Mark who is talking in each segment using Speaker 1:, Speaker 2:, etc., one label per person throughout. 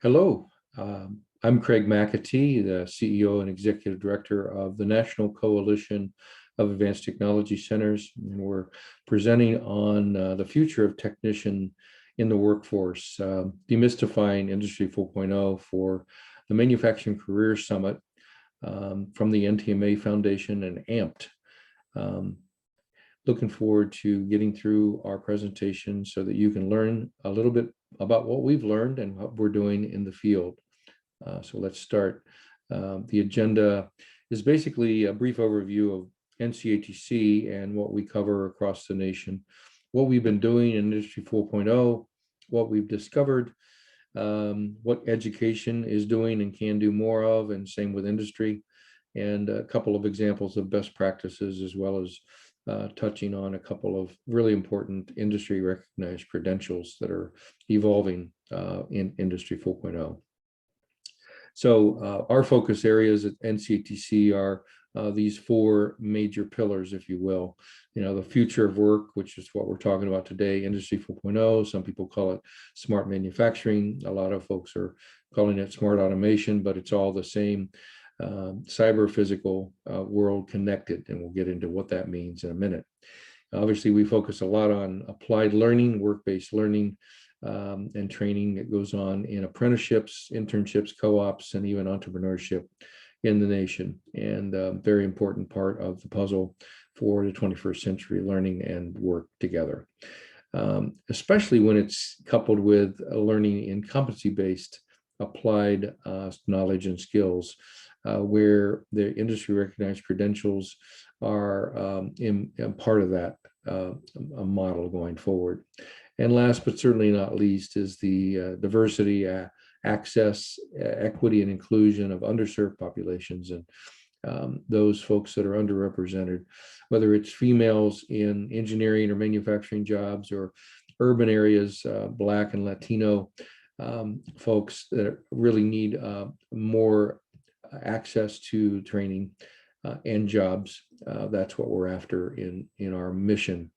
Speaker 1: Hello, I'm Craig Ncatc, the CEO and Executive Director of the National Coalition of Advanced Technology Centers, and we're presenting on the future of technician in the workforce, demystifying Industry 4.0 for the Manufacturing Career Summit from the NTMA Foundation and AMPed. Looking forward to getting through our presentation so that you can learn a little bit about what we've learned and what we're doing in the field. So let's start. The agenda is basically a brief overview of NCATC and what we cover across the nation, what we've been doing in Industry 4.0, what we've discovered, what education is doing and can do more of, and same with industry, and a couple of examples of best practices, as well as touching on a couple of really important industry recognized credentials that are evolving in Industry 4.0. So our focus areas at NCATC are these four major pillars, if you will. The future of work, which is what we're talking about today, Industry 4.0. Some people call it smart manufacturing. A lot of folks are calling it smart automation, but it's all the same. Cyber physical world connected, and we'll get into what that means in a minute. Obviously, we focus a lot on applied learning, work-based learning, and training that goes on in apprenticeships, internships, co-ops, and even entrepreneurship in the nation, and a very important part of the puzzle for the 21st century learning and work together, especially when it's coupled with learning in competency-based applied knowledge and skills, where the industry recognized credentials are in part of that model going forward. And last but certainly not least is the diversity, access, equity, and inclusion of underserved populations, and those folks that are underrepresented, whether it's females in engineering or manufacturing jobs, or urban areas, Black and Latino folks that really need more access to training and jobs. That's what we're after in our mission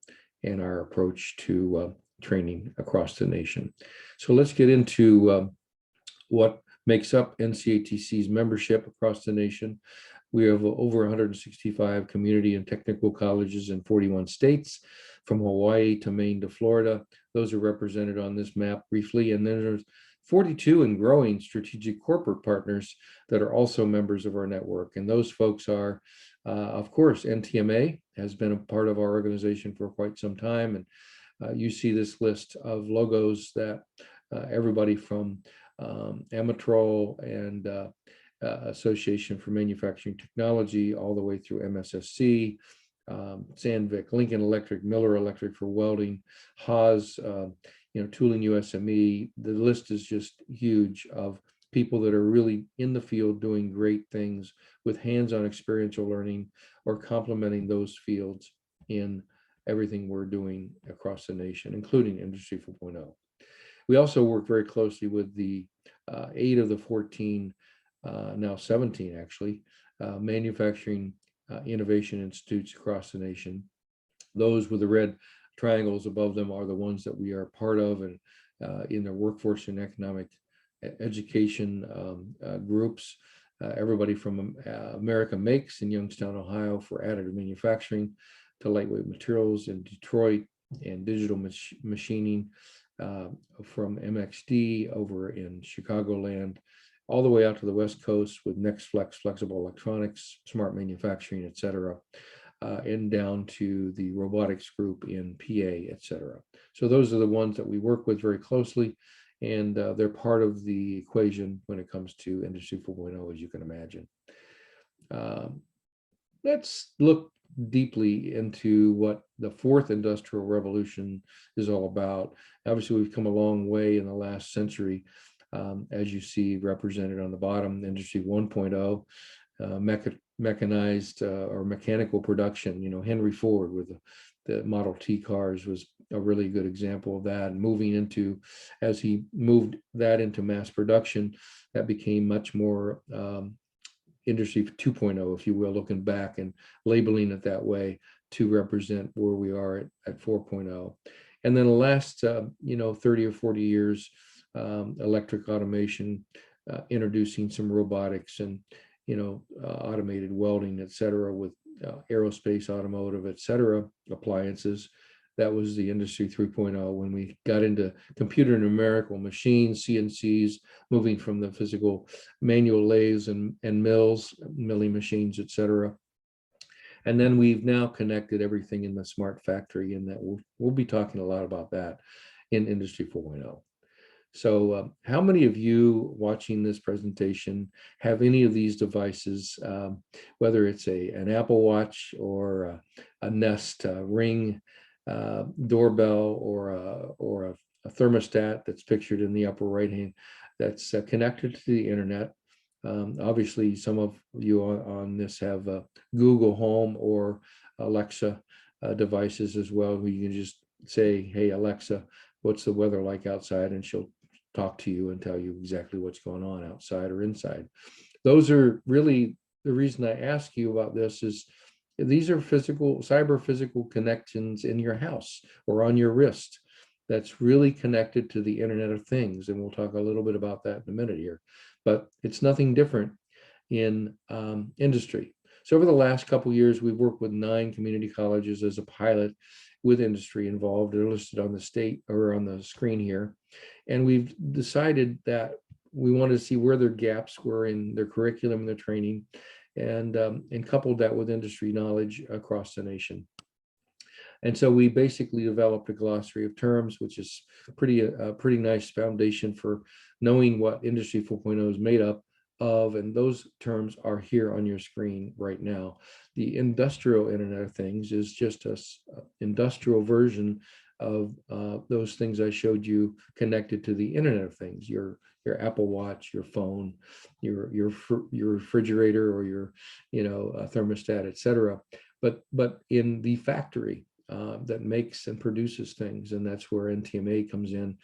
Speaker 1: and our approach to training across the nation. So let's get into what makes up NCATC's membership across the nation. We have over 165 community and technical colleges in 41 states, from Hawaii to Maine to Florida. Those are represented on this map briefly. And then there's 42 and growing strategic corporate partners that are also members of our network. And those folks are, of course, NTMA has been a part of our organization for quite some time. And you see this list of logos that everybody from Amatrol and Association for Manufacturing Technology, all the way through MSSC, Sandvik, Lincoln Electric, Miller Electric for welding, Haas, Tooling USME. The list is just huge of people that are really in the field doing great things with hands-on experiential learning, or complementing those fields in everything we're doing across the nation, including Industry 4.0. We also work very closely with the 8 of the 14, now 17 actually, manufacturing innovation institutes across the nation. Those with the red triangles above them are the ones that we are part of, and in the workforce and economic education groups. Everybody from America Makes in Youngstown, Ohio for additive manufacturing, to lightweight materials in Detroit, and digital machining from MFG over in Chicagoland, all the way out to the West Coast with NextFlex, flexible electronics, smart manufacturing, et cetera, and down to the robotics group in PA, et cetera. So those are the ones that we work with very closely, and they're part of the equation when it comes to Industry 4.0, as you can imagine. Let's look deeply into what the fourth industrial revolution is all about. Obviously, we've come a long way in the last century, as you see represented on the bottom. Industry 1.0, mechanized or mechanical production. Henry Ford with the Model T cars was a really good example of that. And moving into, as he moved that into mass production, that became much more Industry 2.0, if you will, looking back and labeling it that way to represent where we are at 4.0. And then the last 30 or 40 years, electric automation, introducing some robotics and, automated welding, et cetera, with aerospace, automotive, et cetera, appliances. That was the Industry 3.0. When we got into computer numerical machines, CNCs, moving from the physical manual lathes and mills, milling machines, et cetera. And then we've now connected everything in the smart factory, and that we'll be talking a lot about that in Industry 4.0. So how many of you watching this presentation have any of these devices, whether it's an Apple Watch or a Nest Ring doorbell or a thermostat that's pictured in the upper right hand that's connected to the internet? Obviously, some of you on this have Google Home or Alexa devices as well, where you can just say, hey, Alexa, what's the weather like outside? And she'll talk to you and tell you exactly what's going on outside or inside. Those are really the reason I ask you about this. Is these are cyber physical connections in your house or on your wrist that's really connected to the Internet of Things. And we'll talk a little bit about that in a minute here. But it's nothing different in industry. So over the last couple of years, we've worked with 9 community colleges as a pilot with industry involved. They're listed on the state or on the screen here. And we've decided that we wanted to see where their gaps were in their curriculum and their training, and coupled that with industry knowledge across the nation. And so we basically developed a glossary of terms, which is a pretty nice foundation for knowing what Industry 4.0 is made up of. And those terms are here on your screen right now. The industrial Internet of Things is just an industrial version of those things I showed you connected to the Internet of Things, your Apple Watch, your phone, your refrigerator, or your thermostat, et cetera. But in the factory that makes and produces things, and that's where NTMA comes in,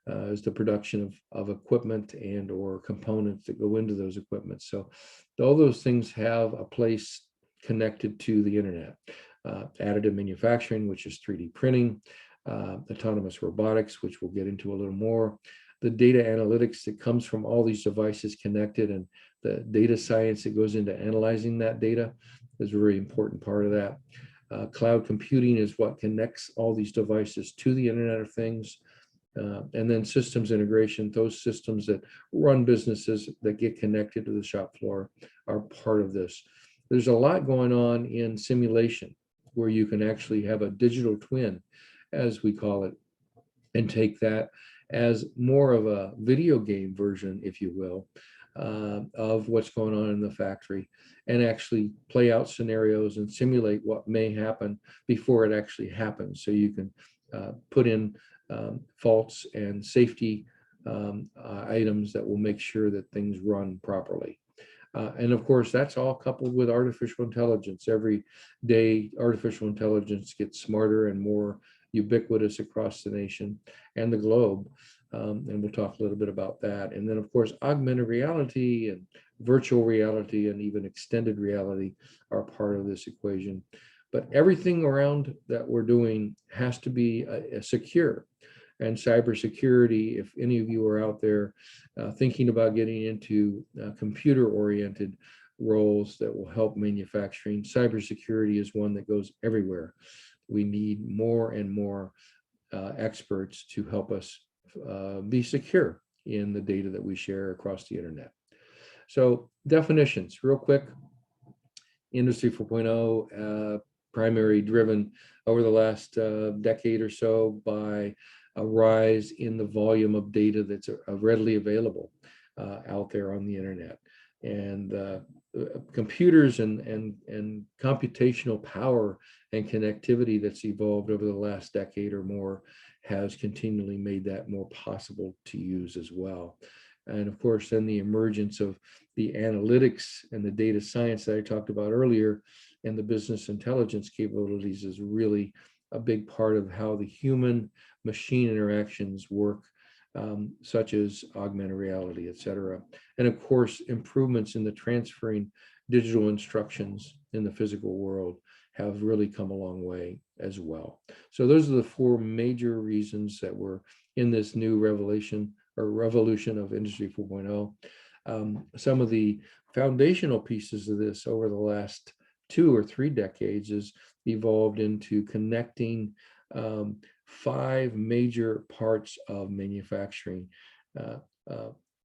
Speaker 1: is the production of equipment and or components that go into those equipment. So all those things have a place connected to the internet. Additive manufacturing, which is 3D printing, autonomous robotics, which we'll get into a little more, the data analytics that comes from all these devices connected, and the data science that goes into analyzing that data is a very important part of that. Cloud computing is what connects all these devices to the Internet of Things. And then systems integration, those systems that run businesses that get connected to the shop floor are part of this. There's a lot going on in simulation where you can actually have a digital twin, as we call it, and take that as more of a video game version, if you will, of what's going on in the factory, and actually play out scenarios and simulate what may happen before it actually happens. So you can put in faults and safety items that will make sure that things run properly. And of course, that's all coupled with artificial intelligence. Every day, artificial intelligence gets smarter and more ubiquitous across the nation and the globe. And we'll talk a little bit about that. And then, of course, augmented reality and virtual reality and even extended reality are part of this equation. But everything around that we're doing has to be secure. And cybersecurity, if any of you are out there thinking about getting into computer-oriented roles that will help manufacturing, cybersecurity is one that goes everywhere. We need more and more experts to help us be secure in the data that we share across the internet. So definitions, real quick. Industry 4.0, primary driven over the last decade or so by a rise in the volume of data that's readily available out there on the internet. And computers and computational power and connectivity that's evolved over the last decade or more has continually made that more possible to use as well. And of course, then the emergence of the analytics and the data science that I talked about earlier and the business intelligence capabilities is really a big part of how the human machine interactions work, such as augmented reality, et cetera. And of course, improvements in the transferring digital instructions in the physical world have really come a long way as well. So those are the 4 major reasons that we're in this new revelation or revolution of Industry 4.0. Some of the foundational pieces of this over the last 2 or 3 decades has evolved into connecting 5 major parts of manufacturing: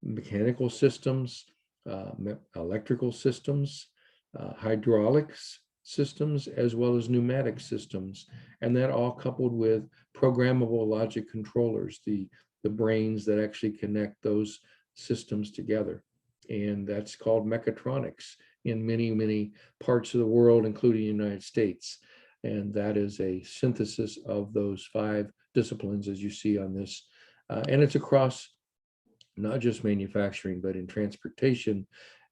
Speaker 1: mechanical systems, electrical systems, hydraulics systems, as well as pneumatic systems, and that all coupled with programmable logic controllers, the brains that actually connect those systems together. And that's called mechatronics in many parts of the world, including the United States. And that is a synthesis of those 5 disciplines, as you see on this. And it's across not just manufacturing, but in transportation,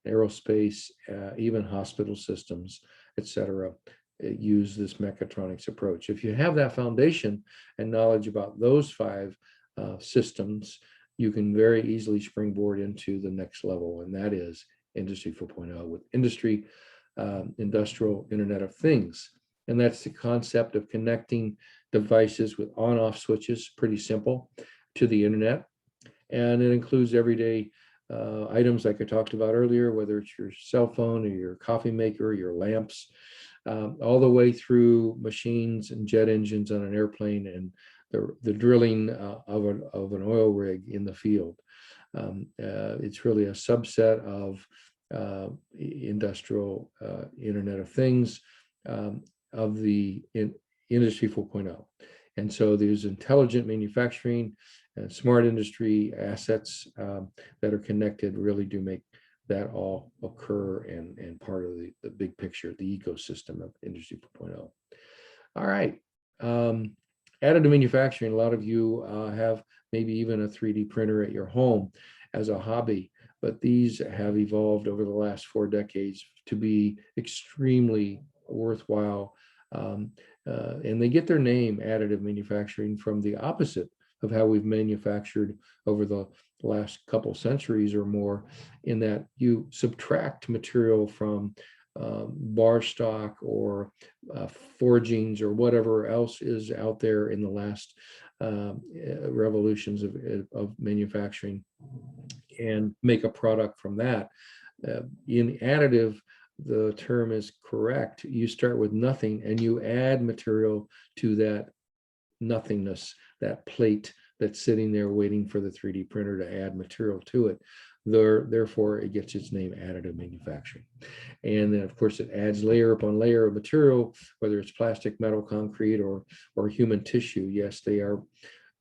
Speaker 1: aerospace, even hospital systems, etc., use this mechatronics approach. If you have that foundation and knowledge about those 5 systems, you can very easily springboard into the next level, and that is Industry 4.0 with industrial Internet of Things. And that's the concept of connecting devices with on-off switches, pretty simple, to the internet. And it includes everyday items like I talked about earlier, whether it's your cell phone or your coffee maker, your lamps, all the way through machines and jet engines on an airplane and the drilling of an oil rig in the field. It's really a subset of industrial Internet of Things of the Industry 4.0. And so there's intelligent manufacturing and smart industry assets that are connected really do make that all occur and part of the big picture, the ecosystem of Industry 4.0. All right. Additive manufacturing, a lot of you have maybe even a 3D printer at your home as a hobby, but these have evolved over the last 4 decades to be extremely worthwhile. And they get their name, additive manufacturing, from the opposite of how we've manufactured over the last couple centuries or more, in that you subtract material from bar stock or forgings or whatever else is out there in the last revolutions of manufacturing and make a product from that. In additive, the term is correct. You start with nothing and you add material to that nothingness, that plate that's sitting there waiting for the 3D printer to add material to it. Therefore, it gets its name, additive manufacturing. And then, of course, it adds layer upon layer of material, whether it's plastic, metal, concrete, or human tissue. Yes, they are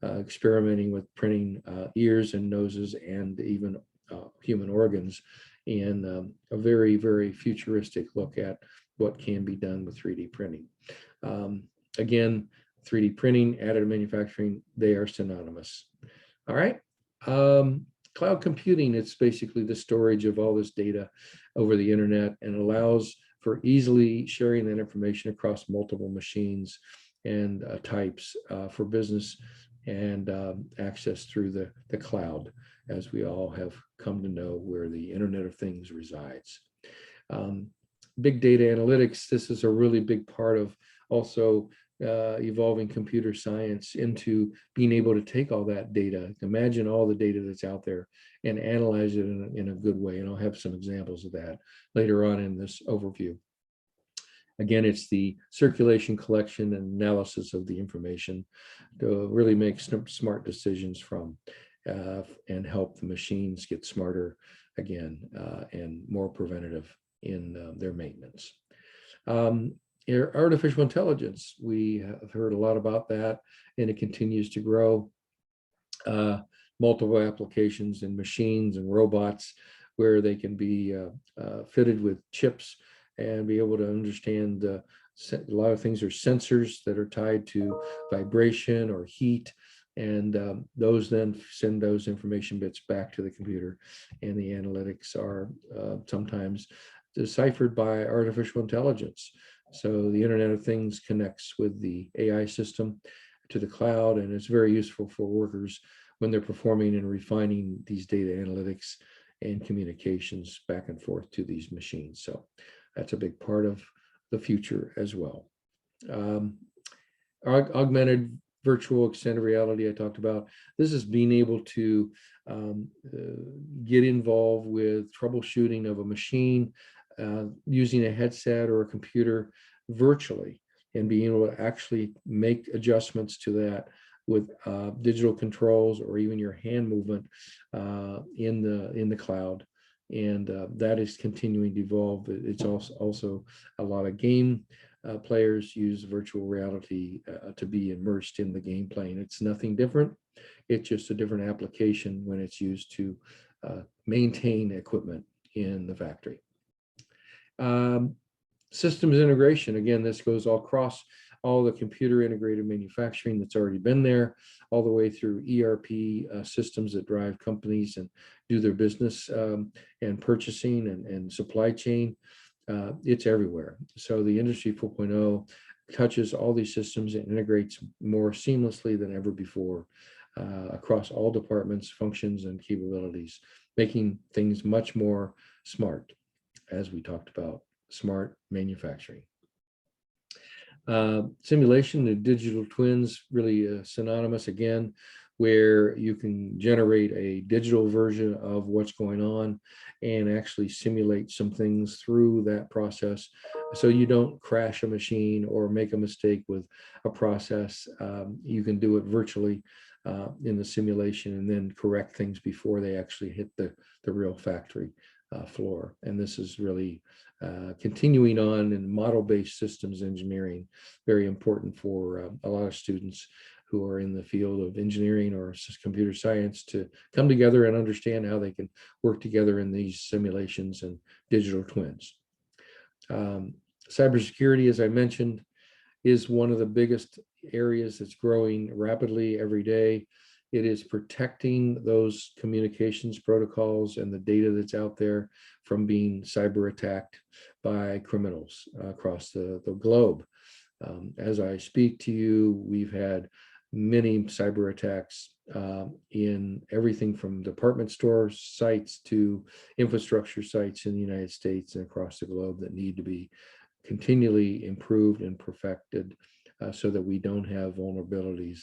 Speaker 1: experimenting with printing ears and noses and even human organs, in a very futuristic look at what can be done with 3D printing. Again, 3D printing, additive manufacturing, they are synonymous. All right. Cloud computing, it's basically the storage of all this data over the internet and allows for easily sharing that information across multiple machines and types for business and access through the cloud, as we all have come to know where the Internet of Things resides. Big data analytics, this is a really big part of also evolving computer science into being able to take all that data, imagine all the data that's out there, and analyze it in a good way. And I'll have some examples of that later on in this overview. Again, it's the circulation, collection, and analysis of the information to really make smart decisions from and help the machines get smarter again and more preventative in their maintenance. Artificial intelligence, we have heard a lot about that, and it continues to grow. Multiple applications in machines and robots where they can be fitted with chips and be able to understand a lot of things are sensors that are tied to vibration or heat, and those then send those information bits back to the computer, and the analytics are sometimes deciphered by artificial intelligence. So the Internet of Things connects with the AI system to the cloud, and it's very useful for workers when they're performing and refining these data analytics and communications back and forth to these machines. So that's a big part of the future as well. Augmented virtual extended reality I talked about. This is being able to get involved with troubleshooting of a machine using a headset or a computer virtually, and being able to actually make adjustments to that with digital controls or even your hand movement in the cloud. And that is continuing to evolve. It's also a lot of game players use virtual reality to be immersed in the gameplay. And it's nothing different. It's just a different application when it's used to maintain equipment in the factory. Systems integration, again, this goes all across all the computer integrated manufacturing that's already been there, all the way through ERP systems that drive companies and do their business and purchasing and supply chain. It's everywhere. So the Industry 4.0 touches all these systems and integrates more seamlessly than ever before across all departments, functions, and capabilities, making things much more smart, as we talked about, smart manufacturing. Simulation and digital twins, really synonymous again, where you can generate a digital version of what's going on and actually simulate some things through that process, so you don't crash a machine or make a mistake with a process. You can do it virtually in the simulation and then correct things before they actually hit the real factory floor. And this is really continuing on in model-based systems engineering, very important for a lot of students who are in the field of engineering or computer science to come together and understand how they can work together in these simulations and digital twins. Cybersecurity, as I mentioned, is one of the biggest areas that's growing rapidly every day. It is protecting those communications protocols and the data that's out there from being cyber attacked by criminals across the globe. As I speak to you, we've had many cyber attacks in everything from department store sites to infrastructure sites in the United States and across the globe that need to be continually improved and perfected so that we don't have vulnerabilities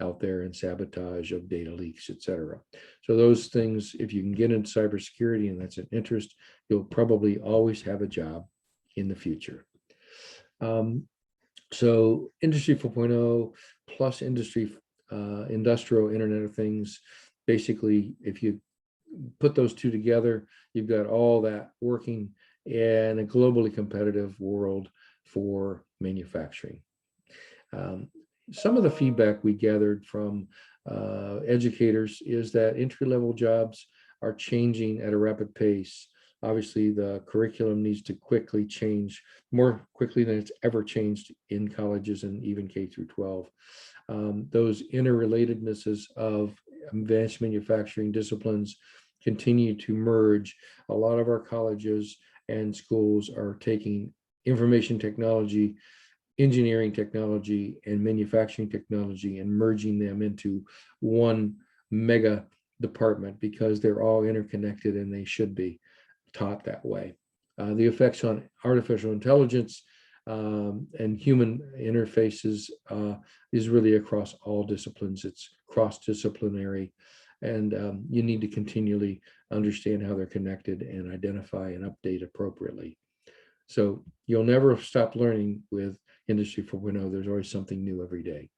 Speaker 1: out there and sabotage of data leaks, et cetera. So those things, if you can get into cybersecurity and that's an interest, you'll probably always have a job in the future. So Industry 4.0 plus industrial Internet of Things, basically, if you put those two together, you've got all that working in a globally competitive world for manufacturing. Some of the feedback we gathered from educators is that entry-level jobs are changing at a rapid pace. Obviously, the curriculum needs to quickly change, more quickly than it's ever changed in colleges and even K through 12. Those interrelatednesses of advanced manufacturing disciplines continue to merge. A lot of our colleges and schools are taking information technology, engineering technology, and manufacturing technology and merging them into one mega department because they're all interconnected and they should be taught that way. The effects on artificial intelligence and human interfaces is really across all disciplines. It's cross-disciplinary, and you need to continually understand how they're connected and identify and update appropriately. So you'll never stop learning with Industry 4.0. There's always something new every day.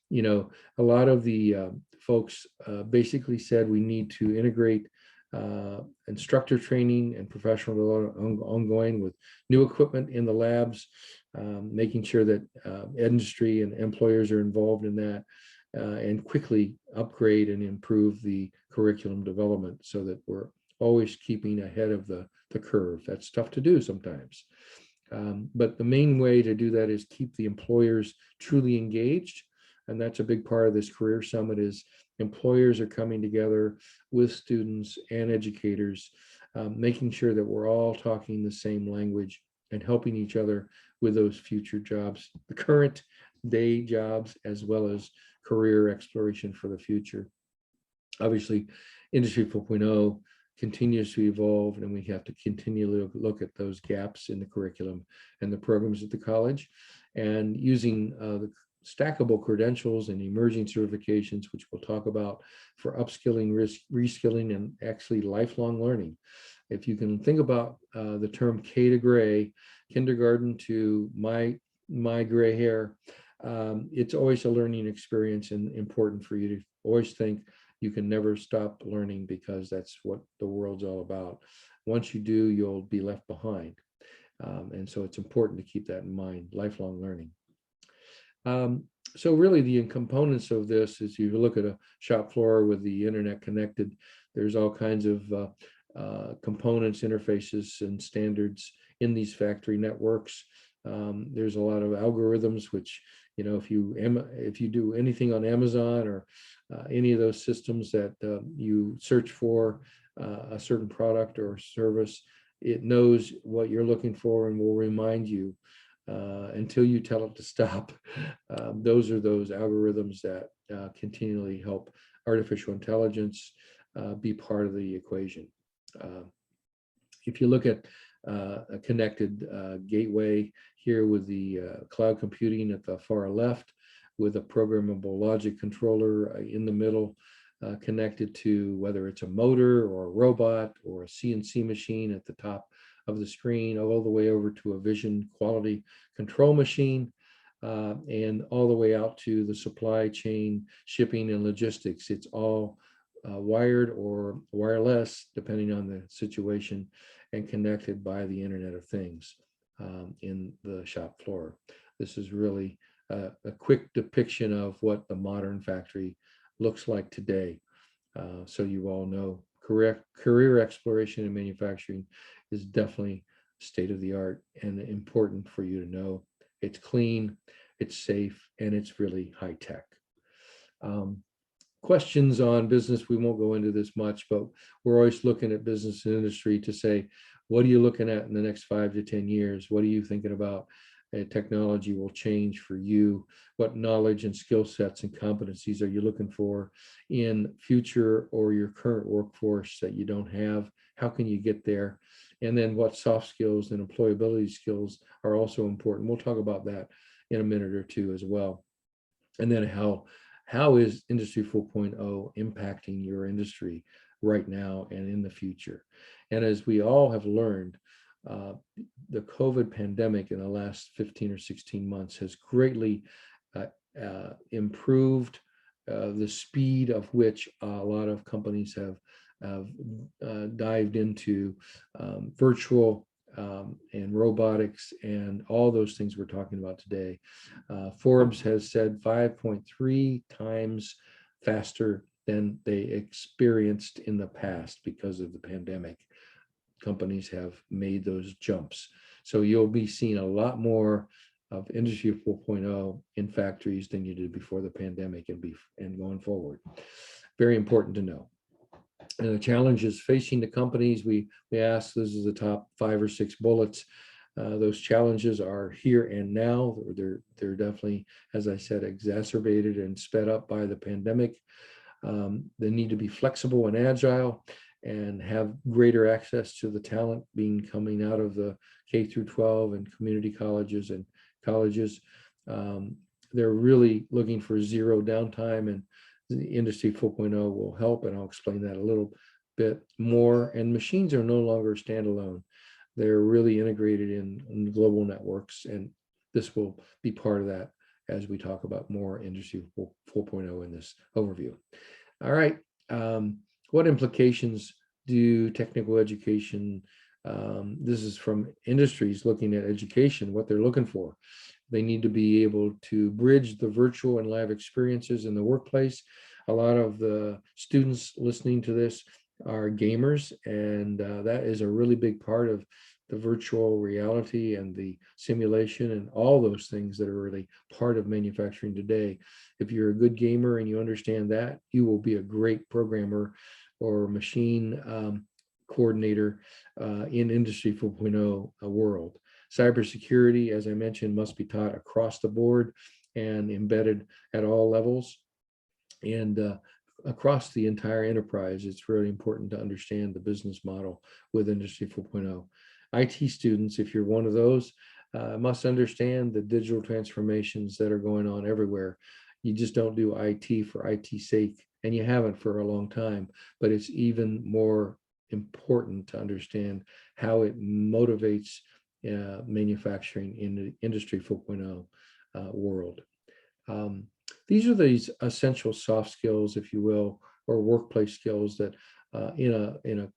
Speaker 1: You know, a lot of the folks basically said we need to integrate instructor training and professional development ongoing with new equipment in the labs, making sure that industry and employers are involved in that, and quickly upgrade and improve the curriculum development so that we're always keeping ahead of the curve. That's tough to do sometimes. But the main way to do that is keep the employers truly engaged. And that's a big part of this career summit is employers are coming together with students and educators, making sure that we're all talking the same language and helping each other with those future jobs, the current day jobs, as well as career exploration for the future. Obviously, Industry 4.0 continues to evolve, and we have to continually look at those gaps in the curriculum and the programs at the college, and using stackable credentials and emerging certifications, which we'll talk about for upskilling, reskilling, and actually lifelong learning. If you can think about the term K to gray, kindergarten to my gray hair, it's always a learning experience, and important for you to always think you can never stop learning, because that's what the world's all about. Once you do, you'll be left behind. And so it's important to keep that in mind, lifelong learning. So really the components of this is, you look at a shop floor with the internet connected, there's all kinds of components, interfaces, and standards in these factory networks. There's a lot of algorithms, which, if you do anything on Amazon or any of those systems that you search for a certain product or service, it knows what you're looking for and will remind you until you tell it to stop. Those are those algorithms that continually help artificial intelligence be part of the equation. If you look at a connected gateway here with the cloud computing at the far left, with a programmable logic controller in the middle, connected to whether it's a motor or a robot or a CNC machine at the top of the screen, all the way over to a vision quality control machine, and all the way out to the supply chain, shipping, and logistics. It's all wired or wireless, depending on the situation, and connected by the Internet of Things in the shop floor. This is really a quick depiction of what the modern factory looks like today. So you all know career exploration in manufacturing is definitely state of the art and important for you to know. It's clean, it's safe, and it's really high tech. Questions on business, we won't go into this much, but we're always looking at business and industry to say, what are you looking at in the next 5 to 10 years? What are you thinking about? Technology will change for you. What knowledge and skill sets and competencies are you looking for in future or your current workforce that you don't have? How can you get there? And then what soft skills and employability skills are also important. We'll talk about that in a minute or two as well. And then how is Industry 4.0 impacting your industry right now and in the future? And as we all have learned, the COVID pandemic in the last 15 or 16 months has greatly improved the speed of which a lot of companies have dived into virtual and robotics and all those things we're talking about today. Forbes has said 5.3 times faster than they experienced in the past because of the pandemic. Companies have made those jumps. So you'll be seeing a lot more of Industry 4.0 in factories than you did before the pandemic and going forward. Very important to know. And the challenges facing the companies, we asked, this is the top 5 or 6 bullets. Those challenges are here and now. They're definitely, as I said, exacerbated and sped up by the pandemic. They need to be flexible and agile and have greater access to the talent coming out of the K through 12 and community colleges and colleges. They're really looking for zero downtime, and the Industry 4.0 will help, and I'll explain that a little bit more. And machines are no longer standalone. They're really integrated in global networks, and this will be part of that as we talk about more Industry 4.0 in this overview. All right, what implications do technical education, this is from industries looking at education, what they're looking for. They need to be able to bridge the virtual and live experiences in the workplace. A lot of the students listening to this are gamers, and that is a really big part of the virtual reality and the simulation and all those things that are really part of manufacturing today. If you're a good gamer and you understand that, you will be a great programmer or machine coordinator in Industry 4.0 world. Cybersecurity, as I mentioned, must be taught across the board and embedded at all levels and across the entire enterprise. It's really important to understand the business model with Industry 4.0. IT students, if you're one of those, must understand the digital transformations that are going on everywhere. You just don't do IT for IT's sake, and you haven't for a long time, but it's even more important to understand how it motivates manufacturing in the Industry 4.0 world. These are these essential soft skills, if you will, or workplace skills that in a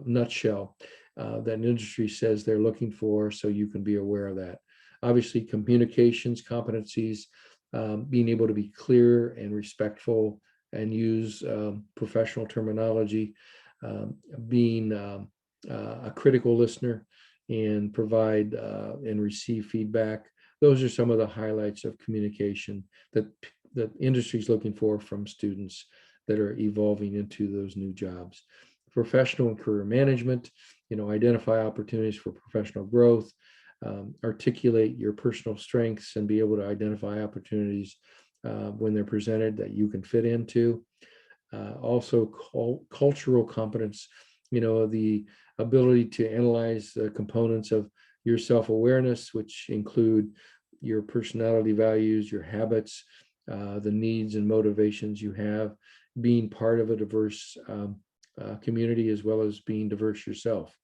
Speaker 1: nutshell, that an industry says they're looking for, so you can be aware of that. Obviously, communications, competencies, being able to be clear and respectful and use professional terminology, being a critical listener and provide and receive feedback. Those are some of the highlights of communication that the industry is looking for from students that are evolving into those new jobs. Professional and career management, identify opportunities for professional growth, articulate your personal strengths and be able to identify opportunities when they're presented that you can fit into. Also cultural competence, the ability to analyze the components of your self-awareness, which include your personality values, your habits, the needs and motivations you have, being part of a diverse community as well as being diverse yourself,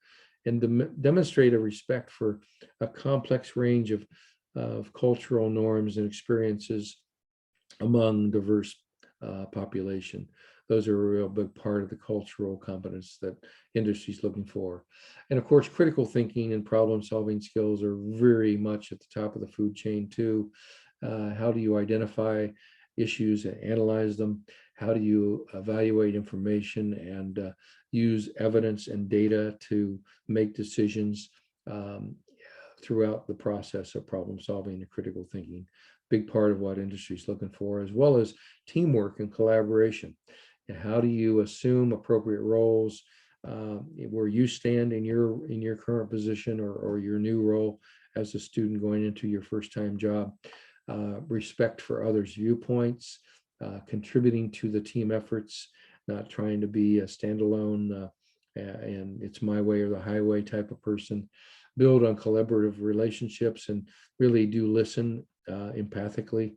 Speaker 1: and demonstrate a respect for a complex range of cultural norms and experiences among diverse population. Those are a real big part of the cultural competence that industry is looking for. And of course, critical thinking and problem solving skills are very much at the top of the food chain too. How do you identify issues and analyze them? How do you evaluate information and use evidence and data to make decisions throughout the process of problem solving and critical thinking? Big part of what industry is looking for, as well as teamwork and collaboration. And how do you assume appropriate roles where you stand in your current position or your new role as a student going into your first time job? Respect for others' viewpoints, contributing to the team efforts, not trying to be a standalone and it's my way or the highway type of person. Build on collaborative relationships and really do listen empathically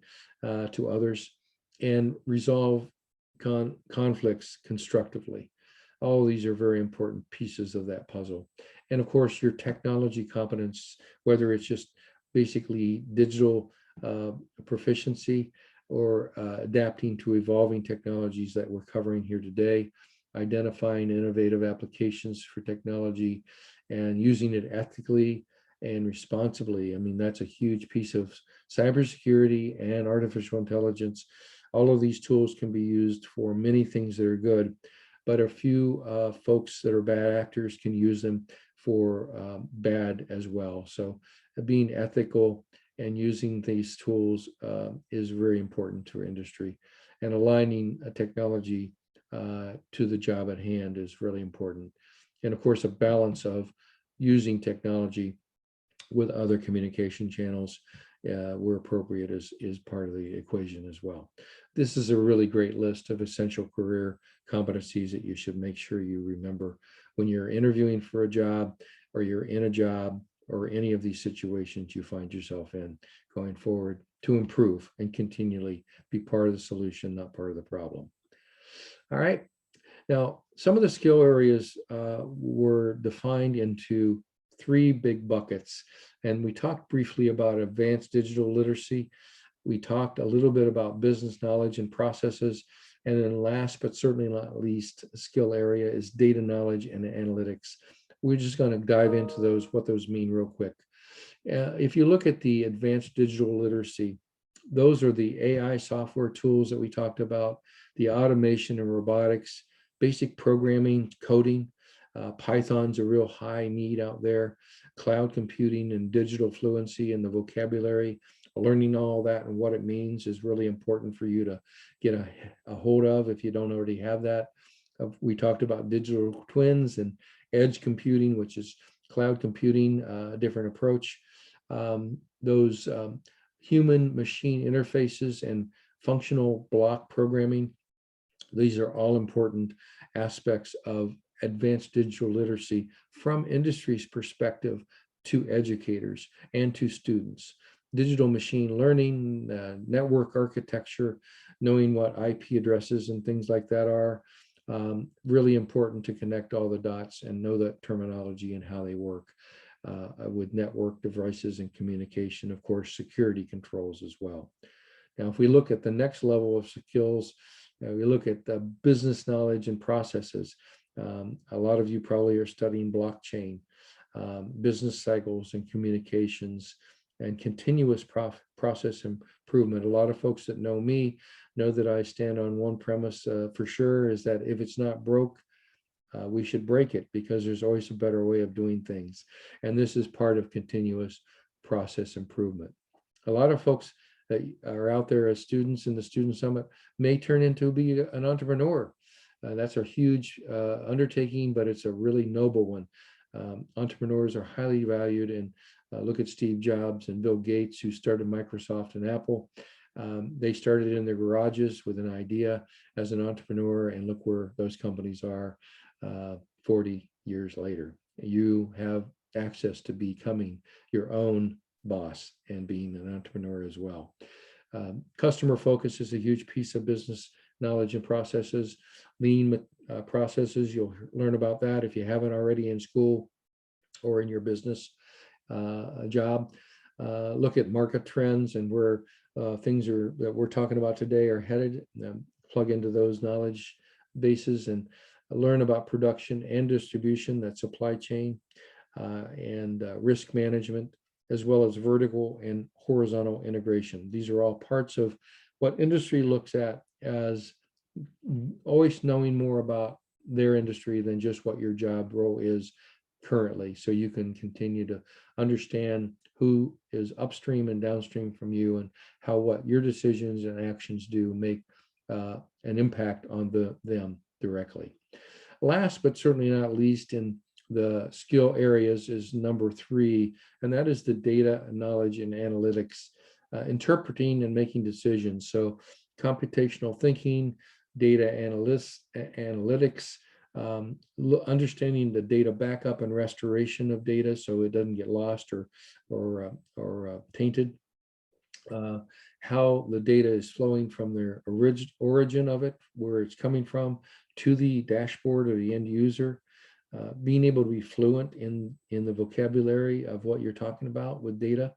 Speaker 1: to others, and resolve conflicts constructively. All of these are very important pieces of that puzzle. And of course, your technology competence, whether it's just basically digital proficiency or adapting to evolving technologies that we're covering here today, identifying innovative applications for technology and using it ethically and responsibly. I mean, that's a huge piece of cybersecurity and artificial intelligence. All of these tools can be used for many things that are good, but a few folks that are bad actors can use them for bad as well. So being ethical and using these tools is very important to our industry, and aligning a technology to the job at hand is really important. And of course, a balance of using technology with other communication channels where appropriate is part of the equation as well. This is a really great list of essential career competencies that you should make sure you remember when you're interviewing for a job, or you're in a job, or any of these situations you find yourself in going forward, to improve and continually be part of the solution, not part of the problem. All right. Now, some of the skill areas were defined into 3 big buckets. And we talked briefly about advanced digital literacy. We talked a little bit about business knowledge and processes. And then last, but certainly not least, skill area is data knowledge and analytics. We're just going to dive into those, what those mean real quick. If you look at the advanced digital literacy, those are the AI software tools that we talked about, the automation and robotics, basic programming, coding. Python's a real high need out there. Cloud computing and digital fluency and the vocabulary, learning all that and what it means is really important for you to get a hold of if you don't already have that. We talked about digital twins and edge computing, which is cloud computing, a different approach. Those human machine interfaces and functional block programming, these are all important aspects of advanced digital literacy from industry's perspective, to educators and to students. Digital machine learning, network architecture, knowing what IP addresses and things like that are, really important to connect all the dots and know that terminology and how they work with network devices and communication, of course, security controls as well. Now, if we look at the next level of skills, we look at business knowledge and processes. A lot of you probably are studying blockchain, business cycles and communications, and continuous process improvement. A lot of folks that know me know that I stand on one premise for sure, is that if it's not broke, we should break it, because there's always a better way of doing things. And this is part of continuous process improvement. A lot of folks that are out there as students in the Student Summit may turn into be an entrepreneur. That's a huge undertaking, but it's a really noble one. Entrepreneurs are highly valued, and look at Steve Jobs and Bill Gates, who started Microsoft and Apple. They started in their garages with an idea as an entrepreneur, and look where those companies are 40 years later. You have access to becoming your own boss and being an entrepreneur as well. Customer focus is a huge piece of business knowledge and processes. Lean processes, you'll learn about that if you haven't already in school or in your business job. Look at market trends and where things are that we're talking about today are headed. Plug into those knowledge bases and learn about production and distribution, that supply chain, and risk management, as well as vertical and horizontal integration. These are all parts of what industry looks at as always knowing more about their industry than just what your job role is currently, so you can continue to understand who is upstream and downstream from you, and how what your decisions and actions do make an impact on them directly. Last but certainly not least in the skill areas is number 3, and that is the data, knowledge, and analytics, interpreting and making decisions. So computational thinking, data analytics, understanding the data backup and restoration of data so it doesn't get lost or tainted. How the data is flowing from their origin of it, where it's coming from, to the dashboard or the end user. Being able to be fluent in the vocabulary of what you're talking about with data,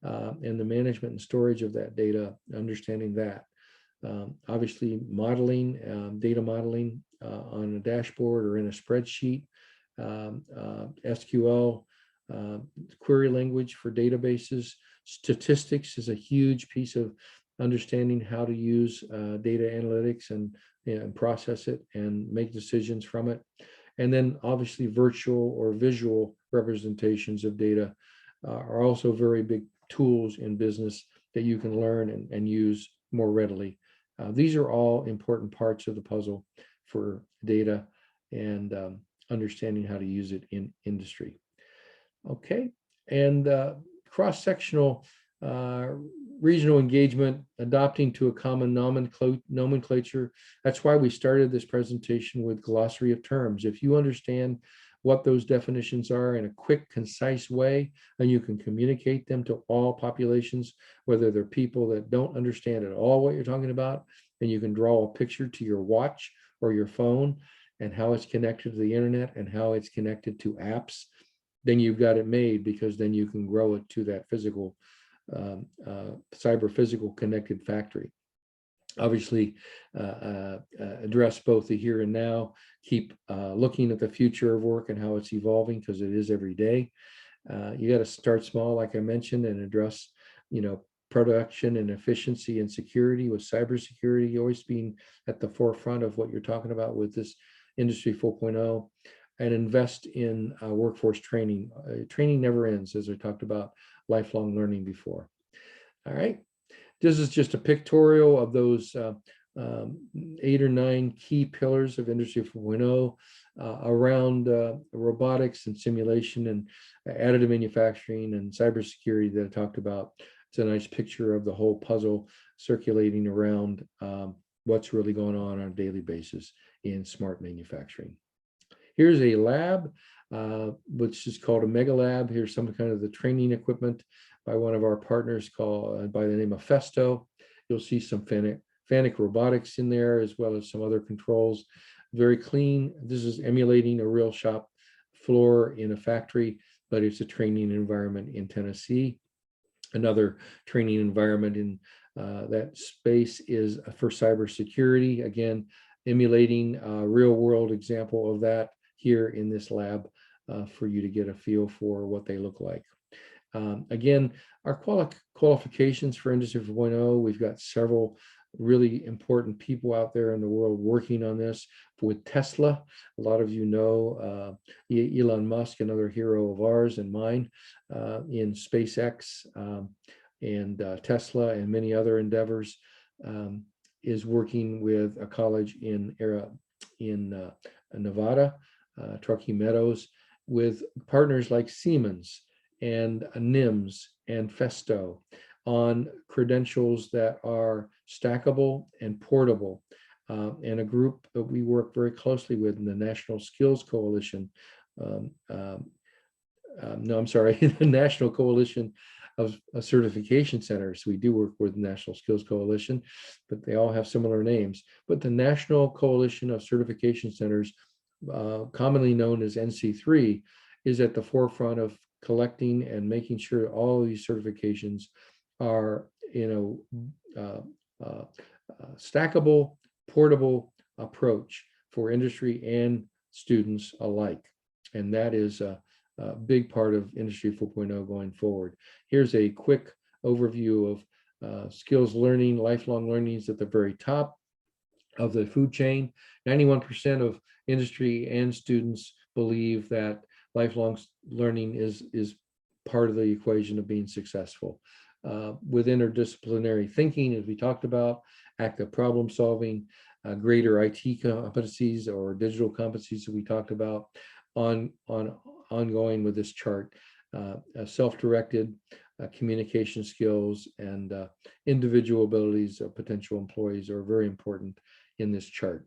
Speaker 1: and the management and storage of that data, understanding that. Obviously modeling, data modeling on a dashboard or in a spreadsheet, SQL, query language for databases. Statistics is a huge piece of understanding how to use data analytics and process it and make decisions from it. And then obviously virtual or visual representations of data are also very big tools in business that you can learn and use more readily. These are all important parts of the puzzle for data and understanding how to use it in industry. Okay, and cross-sectional regional engagement, adopting to a common nomenclature. That's why we started this presentation with glossary of terms. If you understand what those definitions are in a quick, concise way, and you can communicate them to all populations, whether they're people that don't understand at all what you're talking about, and you can draw a picture to your watch or your phone and how it's connected to the internet and how it's connected to apps, then you've got it made, because then you can grow it to that physical, cyber physical connected factory. Obviously, address both the here and now, keep looking at the future of work and how it's evolving, because it is every day. You got to start small, like I mentioned, and address, production and efficiency and security with cybersecurity, always being at the forefront of what you're talking about with this Industry 4.0, and invest in workforce training. Training never ends, as I talked about lifelong learning before. All right. This is just a pictorial of those 8 or 9 key pillars of Industry 4.0 around robotics and simulation and additive manufacturing and cybersecurity that I talked about. It's a nice picture of the whole puzzle circulating around what's really going on a daily basis in smart manufacturing. Here's a lab. which is called a mega lab. Here's some kind of the training equipment by one of our partners called by the name of Festo. You'll see some Fanuc robotics in there, as well as some other controls. Very clean. This is emulating a real shop floor in a factory, but it's a training environment in Tennessee. Another training environment in that space is for cybersecurity. Again, emulating a real world example of that here in this lab for you to get a feel for what they look like. Again, our qualifications for Industry 4.0, we've got several really important people out there in the world working on this. With Tesla, a lot of you know Elon Musk, another hero of ours and mine in SpaceX, and Tesla and many other endeavors, is working with a college in Nevada, Truckee Meadows, with partners like Siemens and NIMS and Festo on credentials that are stackable and portable. And a group that we work very closely with in the National Skills Coalition, the National Coalition of Certification Centers. We do work with the National Skills Coalition, but they all have similar names. But the National Coalition of Certification Centers, commonly known as NC3, is at the forefront of collecting and making sure all of these certifications are, stackable, portable approach for industry and students alike. And that is a big part of Industry 4.0 going forward. Here's a quick overview of skills learning, lifelong learning is at the very top of the food chain. 91% of industry and students believe that lifelong learning is part of the equation of being successful. With interdisciplinary thinking, as we talked about, active problem solving, greater IT competencies or digital competencies that we talked about, ongoing with this chart, self-directed communication skills and individual abilities of potential employees are very important in this chart.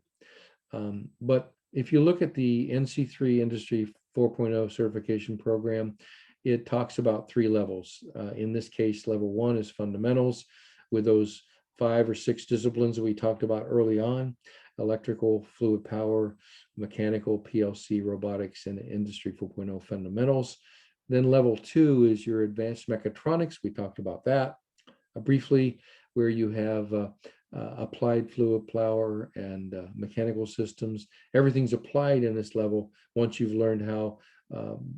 Speaker 1: But if you look at the NC3 Industry 4.0 certification program, it talks about 3 levels. In this case, level 1 is fundamentals with those 5 or 6 disciplines that we talked about early on: electrical, fluid power, mechanical, PLC, robotics, and Industry 4.0 fundamentals. Then level 2 is your advanced mechatronics. We talked about that briefly, where you have applied fluid power and mechanical systems. Everything's applied in this level once you've learned how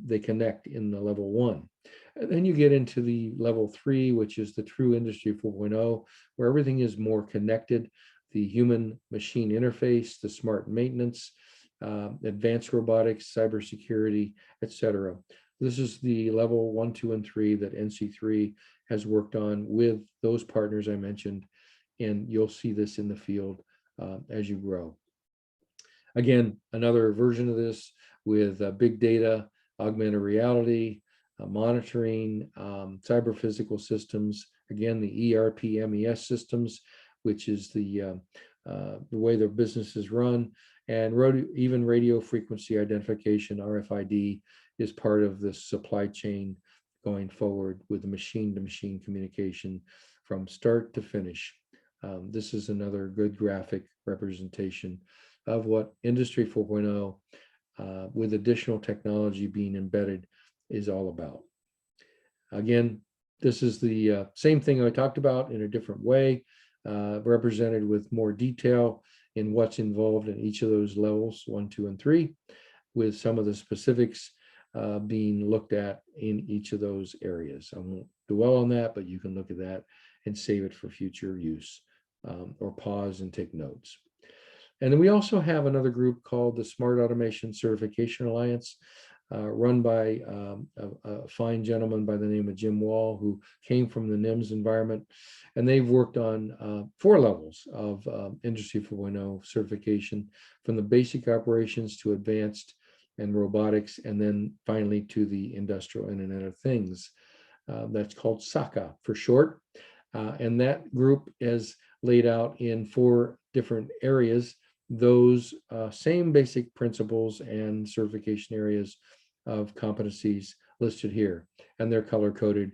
Speaker 1: they connect in the level 1. And then you get into the level 3, which is the true Industry 4.0, where everything is more connected: the human-machine interface, the smart maintenance, advanced robotics, cybersecurity, etc. This is the level 1, 2, and 3 that NC3 has worked on with those partners I mentioned, and you'll see this in the field as you grow. Again, another version of this with big data, augmented reality, monitoring, cyber physical systems, again, the ERP MES systems, which is the way their business is run, and even radio frequency identification, RFID, is part of the supply chain going forward with the machine-to-machine communication from start to finish. This is another good graphic representation of what Industry 4.0 with additional technology being embedded is all about. Again, this is the same thing I talked about in a different way, represented with more detail in what's involved in each of those levels, 1, 2, and 3, with some of the specifics being looked at in each of those areas. I won't dwell on that, but you can look at that and save it for future use, or pause and take notes. And then we also have another group called the Smart Automation Certification Alliance, run by a fine gentleman by the name of Jim Wall, who came from the NIMS environment. And they've worked on 4 levels of Industry 4.0 certification, from the basic operations to advanced and robotics, and then finally to the industrial Internet of Things. That's called SACA for short. And that group is laid out in 4 different areas. Those same basic principles and certification areas of competencies listed here, and they're color coded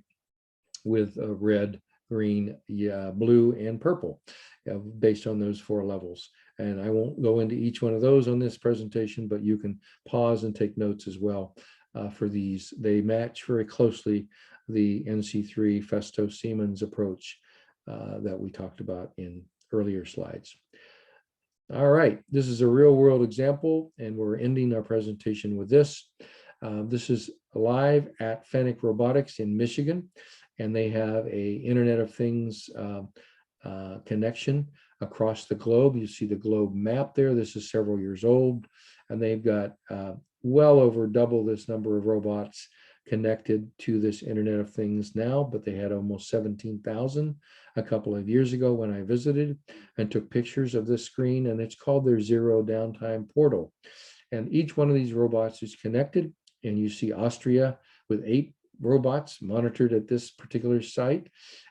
Speaker 1: with red, green, blue, and purple, based on those 4 levels. And I won't go into each one of those on this presentation, but you can pause and take notes as well for these. They match very closely the NC3 Festo Siemens approach that we talked about in earlier slides. All right, this is a real world example, and we're ending our presentation with this. This is live at Fennec Robotics in Michigan, and they have a Internet of Things connection across the globe. You see the globe map there. This is several years old, and they've got well over double this number of robots connected to this Internet of Things now, but they had almost 17,000 a couple of years ago when I visited and took pictures of this screen, and it's called their Zero Downtime Portal. And each one of these robots is connected, and you see Austria with 8 robots monitored at this particular site,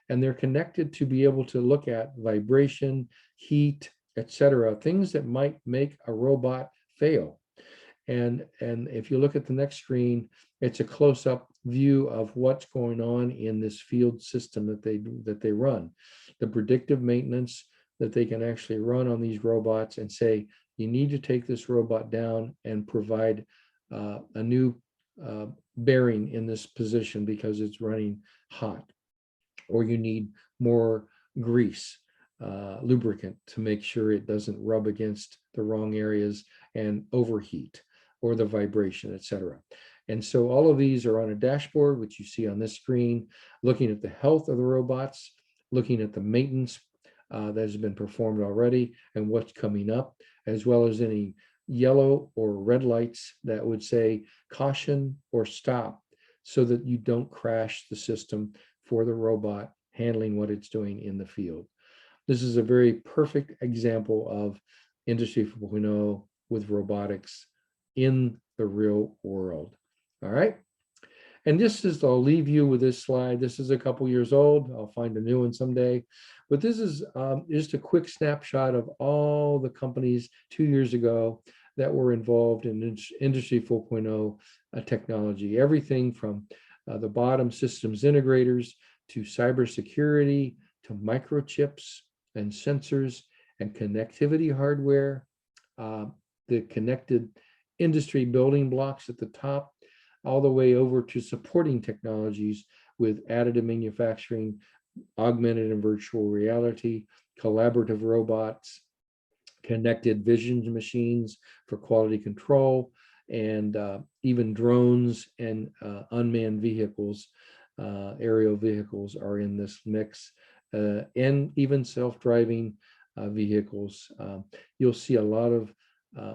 Speaker 1: and they're connected to be able to look at vibration, heat, etc., things that might make a robot fail. And if you look at the next screen, it's a close-up view of what's going on in this field system that they run. The predictive maintenance that they can actually run on these robots and say, you need to take this robot down and provide a new bearing in this position because it's running hot, or you need more grease, lubricant to make sure it doesn't rub against the wrong areas and overheat, or the vibration, etc. And so all of these are on a dashboard, which you see on this screen, looking at the health of the robots, looking at the maintenance that has been performed already and what's coming up, as well as any yellow or red lights that would say caution or stop, so that you don't crash the system for the robot handling what it's doing in the field. This is a very perfect example of Industry 4.0 with robotics in the real world. All right. And I'll leave you with this slide. This is a couple years old. I'll find a new one someday. But this is just a quick snapshot of all the companies 2 years ago that were involved in Industry 4.0 technology. Everything from the bottom systems integrators to cybersecurity to microchips and sensors and connectivity hardware, the connected industry building blocks at the top, all the way over to supporting technologies with additive manufacturing, augmented and virtual reality, collaborative robots, connected vision machines for quality control, and even drones and unmanned vehicles, aerial vehicles are in this mix, and even self-driving vehicles. You'll see a lot of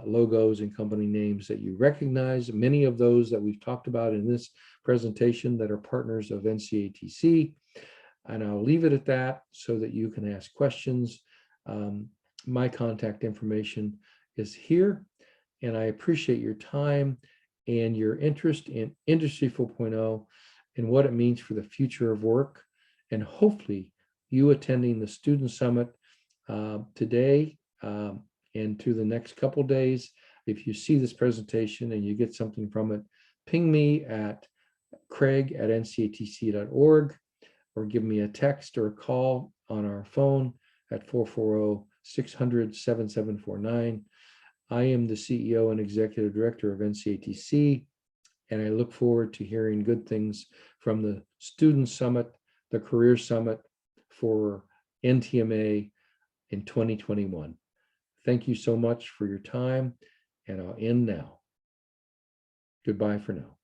Speaker 1: logos and company names that you recognize, many of those that we've talked about in this presentation that are partners of Ncatc. And I'll leave it at that so that you can ask questions. My contact information is here, and I appreciate your time and your interest in Industry 4.0 and what it means for the future of work. And hopefully you attending the Student Summit today and through the next couple days, if you see this presentation and you get something from it, ping me at craig@ncatc.org, or give me a text or a call on our phone at 440-600-7749. I am the CEO and Executive Director of Ncatc, and I look forward to hearing good things from the Student Summit, the Career Summit for NTMA in 2021. Thank you so much for your time, and I'll end now. Goodbye for now.